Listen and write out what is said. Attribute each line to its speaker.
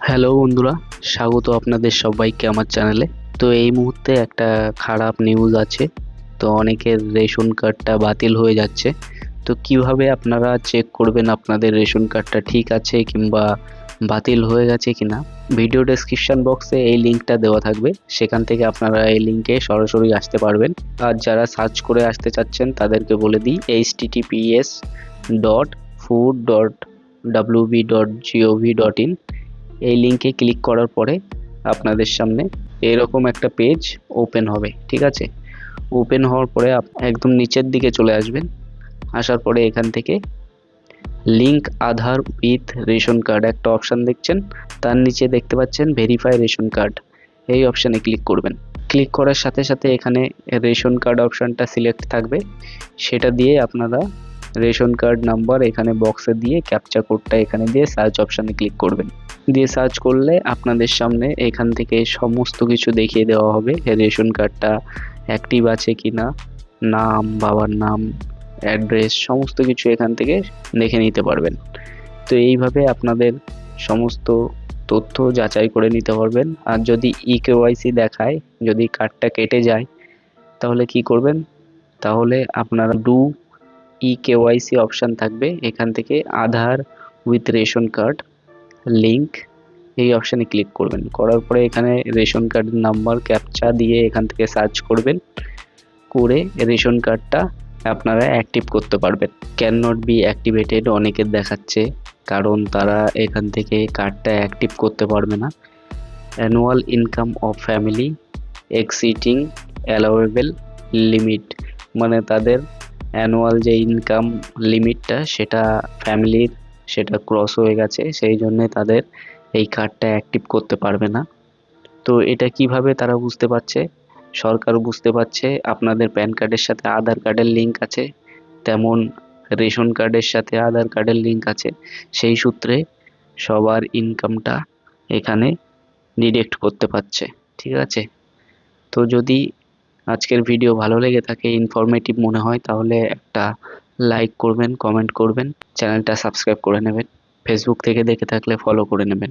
Speaker 1: Hello বন্ধুরা, স্বাগত আপনাদের সবাইকে আমার চ্যানেলে। তো এই মুহূর্তে একটা খারাপ নিউজ আছে। তো অনেকের রেশন কার্ডটা বাতিল হয়ে যাচ্ছে। তো কিভাবে আপনারা চেক করবেন আপনাদের রেশন কার্ডটা ঠিক আছে কিংবা বাতিল হয়ে গেছে কিনা, ভিডিও ডেসক্রিপশন বক্সে এই লিঙ্কটা দেওয়া থাকবে, সেখান থেকে আপনারা এই লিঙ্কে সরাসরি আসতে পারবেন। আর যারা সার্চ করে আসতে চাচ্ছেন তাদেরকে বলে দিই, https://food.wb.gov.in এই লিঙ্কে ক্লিক করার পরে আপনাদের সামনে এরকম একটা পেজ ওপেন হবে। ঠিক আছে, ওপেন হওয়ার পরে একদম নিচের দিকে চলে আসবেন। আসার পরে এখান থেকে link Aadhaar with ration card একটা অপশান দেখছেন, তার নিচে দেখতে পাচ্ছেন ভেরিফাই রেশন কার্ড, এই অপশানে ক্লিক করবেন। ক্লিক করার সাথে সাথে এখানে রেশন কার্ড অপশানটা সিলেক্ট থাকবে, সেটা দিয়ে আপনারা রেশন কার্ড নাম্বার এখানে বক্সে দিয়ে ক্যাপচা কোডটা এখানে দিয়ে সার্চ অপশানে ক্লিক করবেন। দিয়ে সার্চ করলে আপনাদের সামনে এখান থেকে সমস্ত কিছু দেখিয়ে দেওয়া হবে, রেশন কার্ডটা অ্যাক্টিভ আছে কিনা, নাম, বাবার নাম, অ্যাড্রেস, সমস্ত কিছু এখান থেকে দেখে নিতে পারবেন। তো এইভাবে আপনাদের সমস্ত তথ্য যাচাই করে নিতে পারবেন। আর যদি ইকেওয়াইসি দেখায়, যদি কার্ডটা কেটে যায়, তাহলে কি করবেন, তাহলে আপনারা ডু ইকেওয়াইসি অপশান থাকবে, এখান থেকে আধার উইথ রেশন কার্ড লিঙ্ক এই অপশানে ক্লিক করবেন। করার পরে এখানে রেশন কার্ডের নাম্বার ক্যাপচা দিয়ে এখান থেকে সার্চ করবেন, করে রেশন কার্ডটা আপনারা অ্যাক্টিভ করতে পারবেন। ক্যান নট বি অ্যাক্টিভেটেড অনেকের দেখাচ্ছে, কারণ তারা এখান থেকে কার্ডটা অ্যাক্টিভ করতে পারবে না। Annual income of family exceeding allowable limit, মানে তাদের অ্যানুয়াল যে ইনকাম লিমিটটা সেটা ফ্যামিলির সেটা ক্রস হয়ে গেছে, সেই জন্যে তাদের এই কার্ডটা অ্যাক্টিভ করতে পারবে না। তো এটা কিভাবে তারা বুঝতে পারছে, সরকার বুঝতে পারছে আপনাদের প্যান কার্ডের সাথে আধার কার্ডের লিঙ্ক আছে, তেমন রেশন কার্ডের সাথে আধার কার্ডের লিঙ্ক আছে, সেই সূত্রে সবার ইনকামটা এখানে ডিডেক্ট করতে পারছে। ঠিক আছে, তো যদি আজকের ভিডিও ভালো লেগে থাকে, ইনফরমেটিভ মনে হয়, তাহলে একটা লাইক করবেন, কমেন্ট করবেন, চ্যানেলটা সাবস্ক্রাইব করে নেবেন। ফেসবুক থেকে দেখে থাকলে ফলো করে নেবেন।